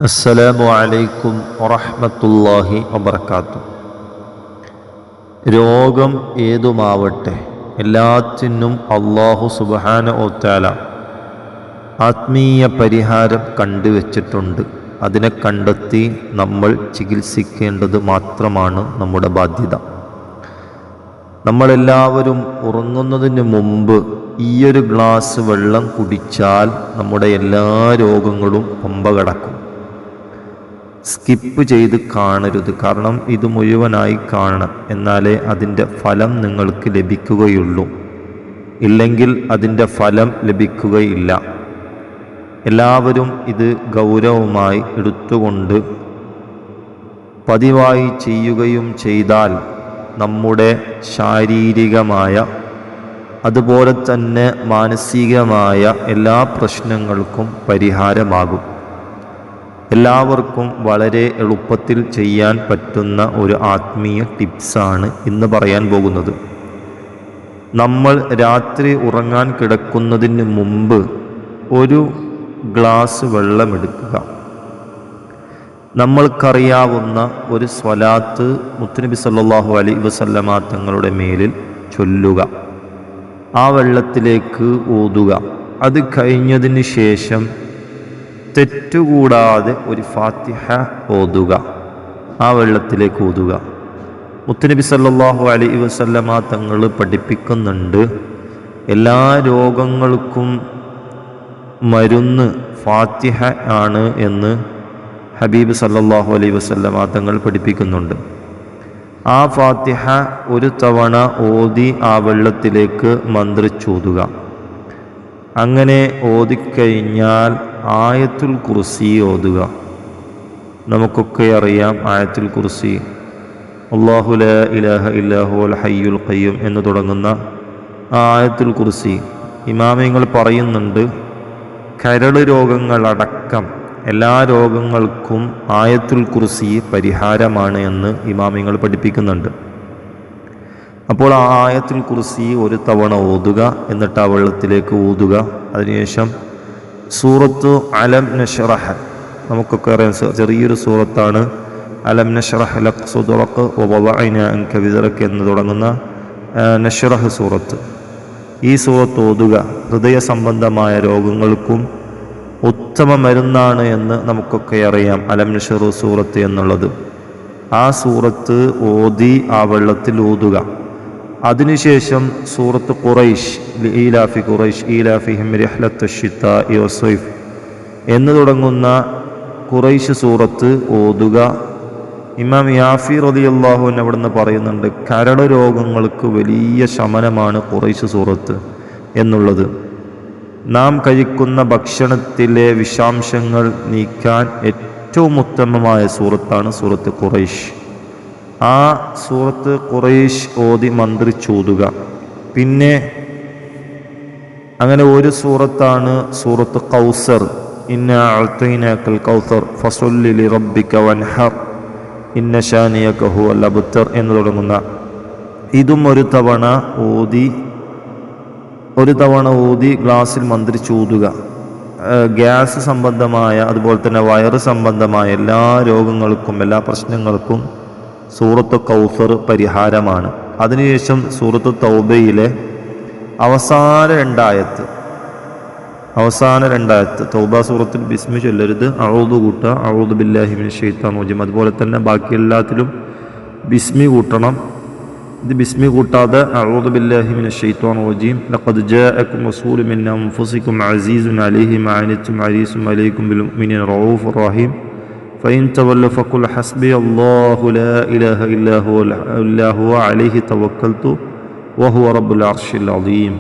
അസ്സലാമു അലൈക്കും വറഹ്മത്തുള്ളാഹി വബറകാതുഹു. രോഗം ഏതുമാവട്ടെ എല്ലാത്തിനും അല്ലാഹു സുബ്ഹാനഹു വ തആല ആത്മീയ പരിഹാരം കണ്ടുവച്ചിട്ടുണ്ട്. അതിനെ കണ്ടെത്തി നമ്മൾ ചികിത്സിക്കേണ്ടത് മാത്രമാണ് നമ്മുടെ ബാധ്യത. നമ്മളെല്ലാവരും ഉറങ്ങുന്നതിന് മുമ്പ് ഈയൊരു ഗ്ലാസ് വെള്ളം കുടിച്ചാൽ നമ്മുടെ എല്ലാ രോഗങ്ങളും പമ്പ കടക്കും. സ്കിപ്പ് ചെയ്ത് കാണരുത്, കാരണം ഇത് മുഴുവനായി കാണണം, എന്നാലേ അതിൻ്റെ ഫലം നിങ്ങൾക്ക് ലഭിക്കുകയുള്ളൂ. ഇല്ലെങ്കിൽ അതിൻ്റെ ഫലം ലഭിക്കുകയില്ല. എല്ലാവരും ഇത് ഗൗരവമായി എടുത്തുകൊണ്ട് പതിവായി ചെയ്യുകയും ചെയ്താൽ നമ്മുടെ ശാരീരികമായ അതുപോലെ തന്നെ മാനസികമായ എല്ലാ പ്രശ്നങ്ങൾക്കും പരിഹാരമാകും. എല്ലാവർക്കും വളരെ എളുപ്പത്തിൽ ചെയ്യാൻ പറ്റുന്ന ഒരു ആത്മീയ ടിപ്സാണ് ഇന്ന് പറയാൻ പോകുന്നത്. നമ്മൾ രാത്രി ഉറങ്ങാൻ കിടക്കുന്നതിന് മുമ്പ് ഒരു ഗ്ലാസ് വെള്ളമെടുക്കുക. നമ്മൾക്കറിയാവുന്ന ഒരു സ്വലാത്ത് മുത്തുനബി സല്ലല്ലാഹു അലൈഹി വസല്ലമ തങ്ങളുടെ മേലിൽ ചൊല്ലുക. ആ വെള്ളത്തിലേക്ക് ഊതുക. അത് കഴിഞ്ഞതിന് ശേഷം തെറ്റുകൂടാതെ ഒരു ഫാത്തിഹ ഓതുക. ആ വെള്ളത്തിലേക്ക് ഊതുക. മുത്തുനബി സല്ലല്ലാഹു അലൈഹി വസല്ലമ തങ്ങൾ പഠിപ്പിക്കുന്നുണ്ട്, എല്ലാ രോഗങ്ങൾക്കും മരുന്ന് ഫാത്തിഹ ആണ് എന്ന് ഹബീബ് സല്ലല്ലാഹു അലൈഹി വസല്ലമ തങ്ങൾ പഠിപ്പിക്കുന്നുണ്ട്. ആ ഫാത്തിഹ ഒരു തവണ ഓതി ആ വെള്ളത്തിലേക്ക് മന്ത്രിച്ചൂതുക. അങ്ങനെ ഓതിക്കഴിഞ്ഞാൽ ആയത്തുൽ കുർസി ഓതുക. നമുക്കൊക്കെ അറിയാം ആയത്തുൽ കുർസി, അല്ലാഹു ലാ ഇലാഹ ഇല്ലാ ഹുവൽ ഹയ്യുൽ ഖയ്യൂം എന്ന് തുടങ്ങുന്ന ആ ആയത്തുൽ കുർസി. ഇമാമിങ്ങൾ പറയുന്നുണ്ട്, കരള് രോഗങ്ങളടക്കം എല്ലാ രോഗങ്ങൾക്കും ആയത്തുൽ കുർസി പരിഹാരമാണ് എന്ന് ഇമാമിങ്ങൾ പഠിപ്പിക്കുന്നുണ്ട്. അപ്പോൾ ആ ആയത്തുൽ കുർസി ഒരു തവണ ഓതുക, എന്നിട്ട് ആ വെള്ളത്തിലേക്ക് ഊതുക. അതിനുശേഷം സൂറത്ത് അലം നശ്റഹ്, നമുക്കൊക്കെ അറിയാം ചെറിയൊരു സൂറത്താണ് അലം നശ്റഹ് ലക സദ്റക വവദഅനാ അൻക വിസ്റക എന്ന് തുടങ്ങുന്ന നശ്റഹ് സൂറത്ത്. ഈ സൂറത്ത് ഓതുക. ഹൃദയ സംബന്ധമായ രോഗങ്ങൾക്കും ഉത്തമ മരുന്നാണ് എന്ന് നമുക്കൊക്കെ അറിയാം അലം നശ്റഹ് സൂറത്ത് എന്നുള്ളത്. ആ സൂറത്ത് ഓതി ആ വെള്ളത്തിൽ ഊതുക. അതിനുശേഷം സൂറത്ത് ഖുറൈശ്, ഈലാഫി ഖുറൈശ് ഈലാഫിഹിം റിഹ്ലത്തശ് ശിതാഇ വസ്സൈഫ് എന്ന് തുടങ്ങുന്ന ഖുറൈശ് സൂറത്ത് ഓതുക. ഇമാം യാഫി റളിയല്ലാഹു അൻഹു അവിടുന്ന് പറയുന്നുണ്ട്, കരൾ രോഗങ്ങൾക്ക് വലിയ ശമനമാണ് ഖുറൈശ് സൂറത്ത് എന്നുള്ളത്. നാം കഴിക്കുന്ന ഭക്ഷണത്തിലെ വിഷാംശങ്ങൾ നീക്കാൻ ഏറ്റവും ഉത്തമമായ സൂറത്താണ് സൂറത്ത് ഖുറൈശ്. ആ സൂറത്ത് ഖുറൈശ് ഓതി മന്ത്രിച്ചൂതുക. പിന്നെ അങ്ങനെ ഒരു സൂറത്താണ് സൂറത്ത് കൗസർ, ഇന്നാ അഅ്തൈനാകൽ കൗസർ ഫസല്ലി ലിറബ്ബിക വൻഹർ ഇന്ന ശാനിയക ഹുവൽ അബ്തർ എന്ന് തുടങ്ങുന്ന. ഇതും ഒരു തവണ ഊതി ഗ്ലാസ്സിൽ മന്ത്രിച്ചൂതുക. ഗ്യാസ് സംബന്ധമായ അതുപോലെ തന്നെ വയറ് സംബന്ധമായ എല്ലാ രോഗങ്ങൾക്കും എല്ലാ പ്രശ്നങ്ങൾക്കും സൂറത്ത് കൗസർ പരിഹാരമാണ്. അതിനുശേഷം സൂറത്ത് തൗബയിലെ അവസാന രണ്ടായത്ത് തൗബ സൂറത്തിൽ ബിസ്മി ചൊല്ലരുത്, അഊദു കൂട്ടുക, അഊദു ബില്ലാഹി മിനശ് ശൈത്താനിർ റജീം. അതുപോലെ തന്നെ ബാക്കി എല്ലാത്തിലും ബിസ്മി കൂട്ടണം. ഇത് ബിസ്മി കൂട്ടാതെ അഊദു ബില്ലാഹി മിനശ് ശൈത്താനിർ റജീം ലഖദ് ജാഅകും റസൂലുൻ മിൻ അൻഫുസികും അസീസുൻ അലൈഹി മാ അനിത്തും ഹരീസുൻ അലൈക്കും ബിൽ മുഅ്മിനീന റഊഫുർ റഹീം ഫഇൻ തവല്ലു ഫഖുൽ ഹസ്ബി അല്ലാഹു ലാ ഇലാഹ ഇല്ലാ ഹുവ അലൈഹി തവക്കൽതു വഹുവ റബ്ബുൽ അർശിൽ അദീം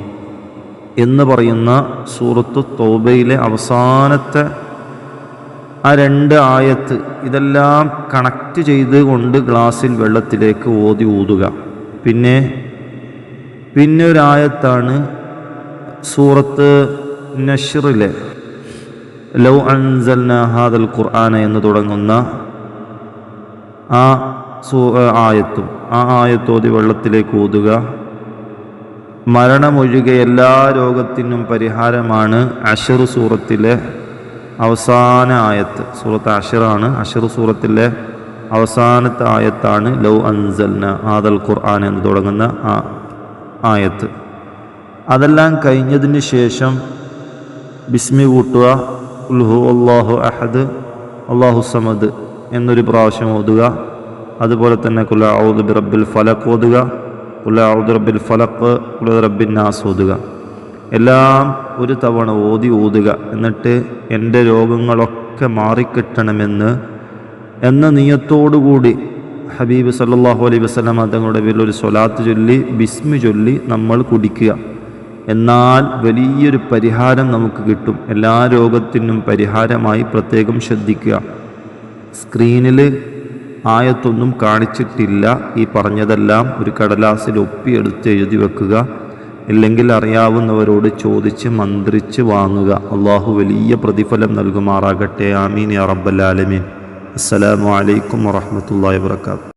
എന്ന് പറയുന്ന സൂറത്ത് തൗബയിലെ അവസാനത്തെ ആ 2 ആയത്ത് ഇതെല്ലാം കണക്റ്റ് ചെയ്തുകൊണ്ട് ഗ്ലാസ്സിൽ വെള്ളത്തിലേക്ക് ഓതി ഊതുക. പിന്നെ ഒരായത്താണ് സൂറത്ത് നശ്റിലെ ലൗ അൻസൽനാ ഹാദൽ ഖുർആന എന്ന് തുടങ്ങുന്ന ആ ആയത്തോതി വെള്ളത്തിലേക്ക് ഊതുക. മരണമൊഴികെ എല്ലാ രോഗത്തിനും പരിഹാരമാണ് അശ്ർ സൂറത്തിലെ അവസാന ആയത്ത് സൂറത്ത് അഷറാണ്. അഷർ സൂറത്തിലെ അവസാനത്തെ ആയത്താണ് ലൗ അൻസൽന ആദൽ ഖുർആൻ എന്ന് തുടങ്ങുന്ന ആയത്ത്. അതെല്ലാം കഴിഞ്ഞതിന് ശേഷം ബിസ്മി കൂട്ടുക, ഖുൽ ഹു അല്ലാഹു അഹദ് അല്ലാഹു സമദ് എന്നൊരു പ്രാവശ്യം ഓതുക. അതുപോലെ തന്നെ ഖുൽ അഊദു ബിറബ്ബിൽ ഫലഖ് ഓതുക, ഖുൽ അഊദു ബിറബ്ബിൽ ഫലഖ്, ഖുൽ റബ്ബിൻ നാസ് ഓതുക. എല്ലാം ഒരു തവണ ഓതുക. എന്നിട്ട് എൻ്റെ രോഗങ്ങളൊക്കെ മാറിക്കിട്ടണമെന്ന് എന്ന നിയത്തോടുകൂടി ഹബീബ് സല്ലല്ലാഹു അലൈഹി വസല്ലം തങ്ങളുടെ പേരിൽ ഒരു സ്വലാത്ത് ചൊല്ലി ബിസ്മി ചൊല്ലി നമ്മൾ കുടിക്കുക. എന്നാൽ വലിയൊരു പരിഹാരം നമുക്ക് കിട്ടും. എല്ലാ രോഗത്തിനും പരിഹാരമായി പ്രത്യേകം ശ്രദ്ധിക്കുക. സ്ക്രീനിൽ ആയത്തൊന്നും കാണിച്ചിട്ടില്ല. ഈ പറഞ്ഞതെല്ലാം ഒരു കടലാസിൽ ഒപ്പിയെടുത്ത് എഴുതി വെക്കുക. ഇല്ലെങ്കിൽ അറിയാവുന്നവരോട് ചോദിച്ച് മന്ത്രിച്ച് വാങ്ങുക. അള്ളാഹു വലിയ പ്രതിഫലം നൽകുമാറാകട്ടെ. ആമീൻ യാ റബ്ബൽ ആലമീൻ. അസ്സലാമു അലൈക്കും വറഹ്മത്തുള്ളാഹി വബറകാതുഹു.